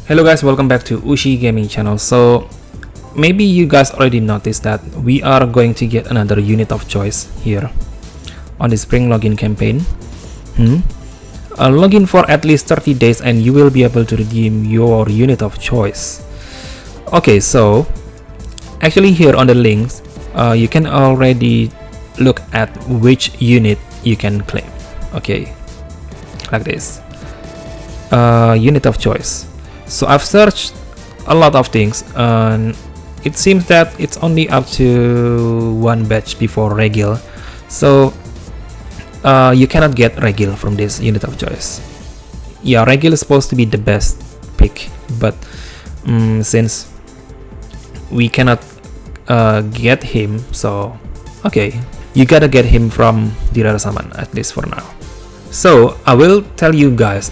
Hello guys, welcome back to Ushi Gaming channel. So maybe you guys already noticed that we are going to get another unit of choice here on the spring login campaign. Log in for at least 30 days and you will be able to redeem your unit of choice. Okay, so actually here on the links you can already look at which unit you can claim. Okay, like this, unit of choice. So I've searched a lot of things and it seems that it's only up to one batch before Regil. So you cannot get Regil from this unit of choice. Yeah, Regil is supposed to be the best pick, but since we cannot get him, so okay, you gotta get him from the rare summon, at least for now. So I will tell you guys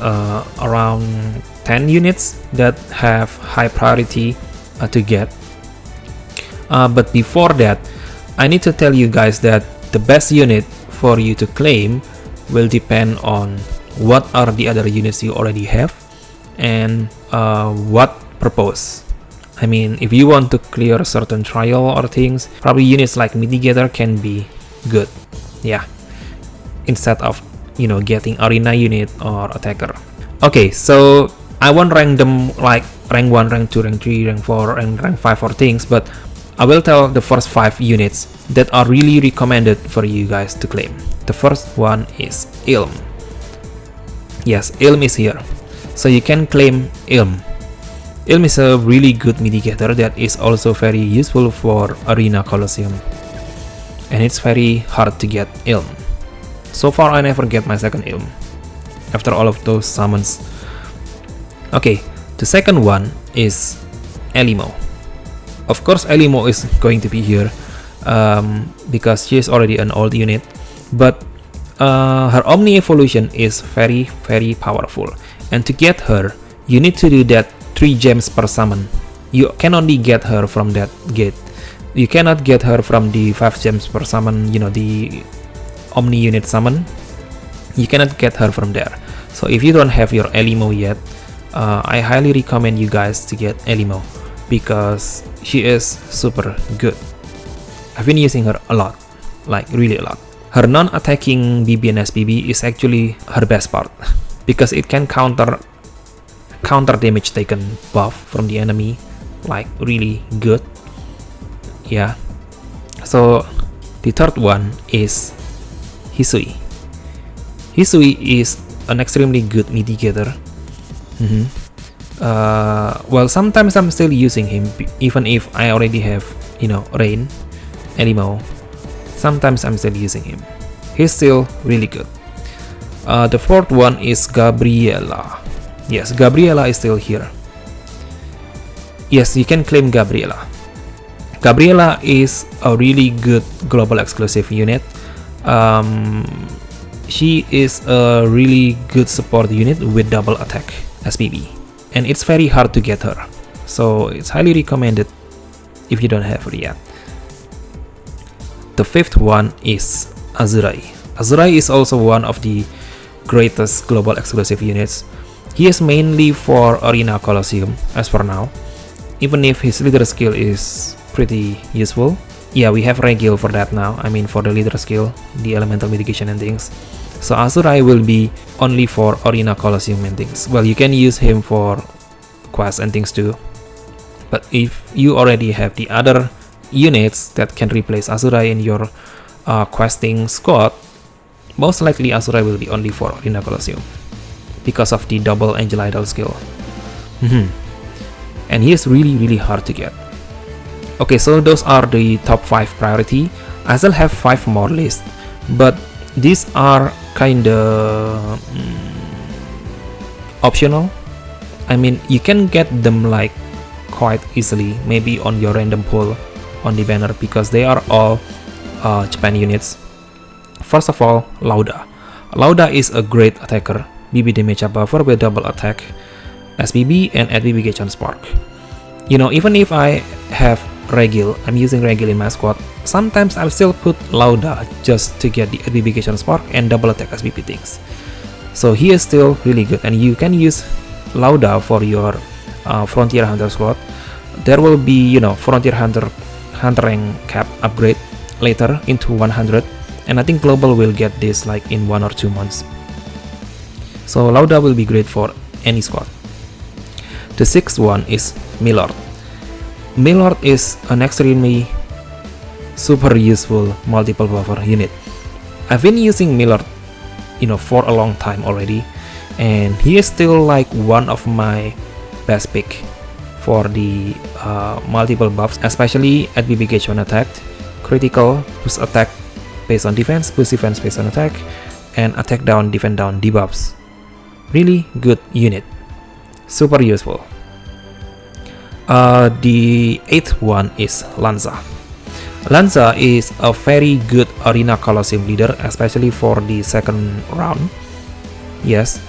around 10 units that have high priority to get, but before that I need to tell you guys that the best unit for you to claim will depend on what are the other units you already have and what purpose. I mean, if you want to clear a certain trial or things, probably units like Mitigator can be good, yeah, instead of, you know, getting arena unit or attacker. Okay, so I won't rank them like rank 1, rank 2, rank 3, rank 4, and rank 5 or things, but I will tell the first 5 units that are really recommended for you guys to claim. The first one is Ilm. Yes, Ilm is here. So you can claim Ilm. Ilm is a really good mitigator that is also very useful for Arena Colosseum. And it's very hard to get Ilm. So far I never get my second Ilm after all of those summons. Okay, the second one is Elimo. Of course Elimo is going to be here because she is already an old unit, but her Omni evolution is very powerful, and to get her you need to do that 3 gems per summon. You can only get her from that gate. You cannot get her from the 5 gems per summon, you know, the Omni unit summon. You cannot get her from there. So if you don't have your Elimo yet, I highly recommend you guys to get Elimo because she is super good. I've been using her a lot, like really a lot. Her non-attacking BB and SBB is actually her best part because it can counter damage taken buff from the enemy, like really good. Yeah. So the third one is Hisui. Hisui is an extremely good mitigator. Well, sometimes I'm still using him even if I already have, you know, Rain, Elimo. Sometimes I'm still using him. He's still really good. The fourth one is Gabriela. Yes, Gabriela is still here. Yes, you can claim Gabriela. Gabriela is a really good global exclusive unit. She is a really good support unit with double attack SPB, and it's very hard to get her, so it's highly recommended if you don't have her yet. The fifth one is Azurai. Azurai is also one of the greatest global exclusive units. He is mainly for Arena Colosseum as for now, even if his leader skill is pretty useful. Yeah, we have Regil for that now, I mean for the leader skill, the elemental mitigation and things. So Azurai will be only for Arena Colosseum and things. Well, you can use him for quests and things too, but if you already have the other units that can replace Azurai in your questing squad, most likely Azurai will be only for Arena Colosseum because of the double Angel Idol skill. And he is really hard to get. Okay, so those are the top 5 priority. I still have 5 more lists, but these are kinda optional. I mean, you can get them like quite easily, maybe on your random pool on the banner, because they are all Japan units. First of all, Lauda. Lauda is a great attacker, BB damage buffer with double attack SBB and SBB Gachon Spark. You know, even if I have Regil, I'm using Regil in my squad, sometimes I'll still put Lauda just to get the SBB Gachon Spark and double attack SBB things. So he is still really good, and you can use Lauda for your Frontier Hunter squad. There will be, you know, Frontier Hunter rank cap upgrade later into 100, and I think global will get this like in 1 or 2 months. So Lauda will be great for any squad. The sixth one is Milord. Milord is an extremely super useful multiple buffer unit. I've been using Milord, you know, for a long time already, and he is still like one of my best pick for the multiple buffs, especially at BB gauge when attacked, critical, boost attack based on defense, boost defense based on attack, and attack down, defend down debuffs. Really good unit, super useful. The eighth one is Lanza. Lanza is a very good Arena Colosseum leader, especially for the second round. Yes,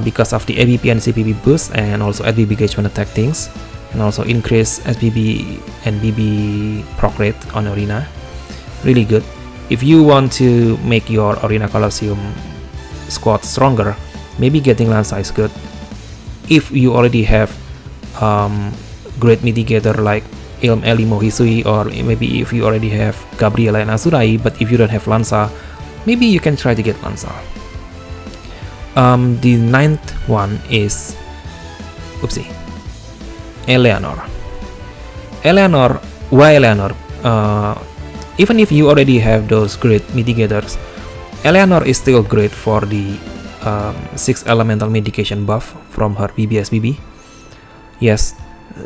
because of the ABP and CPB boost, and also at BB gauge when attack things, and also increase SBB and BB proc rate on Arena. Really good. If you want to make your Arena Colosseum squad stronger, maybe getting Lanza is good. If you already have great mitigator like Ilm Elimo Hisui, or maybe if you already have Gabriela and Azurai, but if you don't have Lanza, maybe you can try to get Lanza. The ninth one is Eleanor. Eleanor, why Eleanor? Even if you already have those great mitigators, Eleanor is still great for the 6 elemental mitigation buff from her BBSBB. Yes,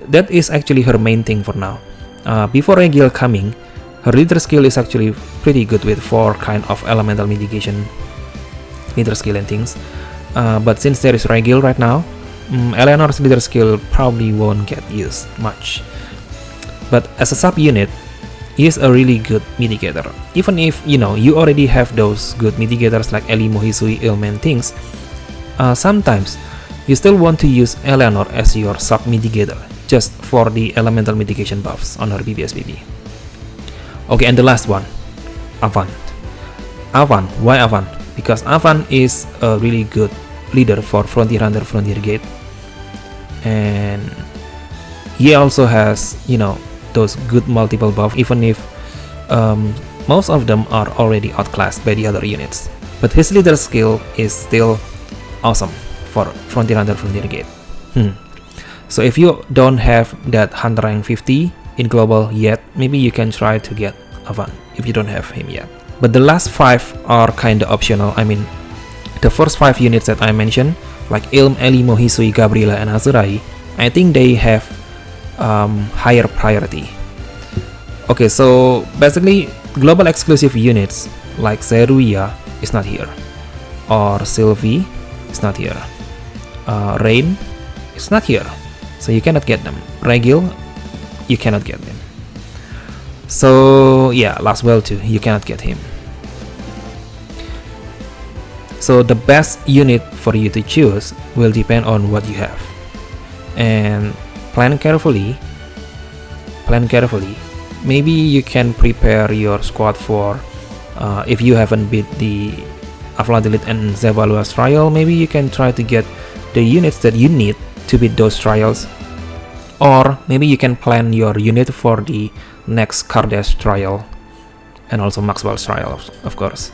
that is actually her main thing for now. Before Regil coming, her leader skill is actually pretty good with 4 kind of elemental mitigation leader skill and things. But since there is Regil right now, Eleanor's leader skill probably won't get used much. But as a sub unit, he is a really good mitigator. Even if, you know, you already have those good mitigators like Elimo Hisui, Ilm and things, sometimes you still want to use Eleanor as your sub mitigator just for the elemental mitigation buffs on her BBSBB. Okay, and the last one, Avant. Avant, why Avant? Because Avant is a really good leader for Frontier Hunter Frontier Gate, and he also has, you know, those good multiple buff, even if most of them are already outclassed by the other units. But his leader skill is still awesome for Frontier Hunter Frontier Gate. So if you don't have that Hunter rank 50 in global yet, maybe you can try to get Avant if you don't have him yet. But the last 5 are kinda optional. I mean, the first 5 units that I mentioned, like Ilm, Elimo, Hisui, Gabriela, and Azurai, I think they have higher priority. Okay, so basically global exclusive units like Zeruia is not here, or Sylvie is not here, Rain is not here, so you cannot get them. Regil, you cannot get them. So yeah, Laswell too, you cannot get him. So the best unit for you to choose will depend on what you have, and plan carefully. Maybe you can prepare your squad for if you haven't beat the Afladilit and Zevalua's trial, maybe you can try to get the units that you need to beat those trials, or maybe you can plan your unit for the next Kardash trial and also Maxwell's trial, of course.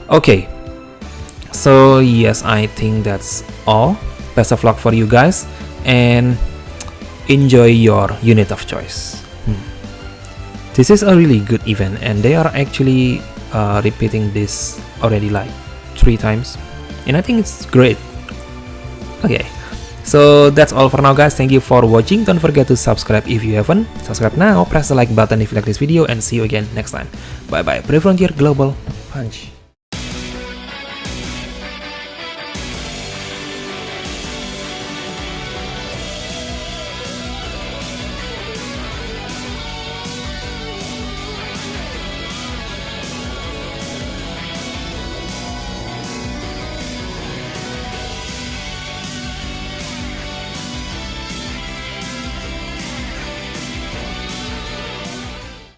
Okay, so yes, I think that's all. Best of luck for you guys, and enjoy your unit of choice. This is a really good event, and they are actually repeating this already like 3 times, and I think it's great. Okay, so that's all for now, guys. Thank you for watching. Don't forget to subscribe if you haven't. Subscribe now, press the like button if you like this video, and see you again next time. Bye bye. Brave Frontier Global Punch.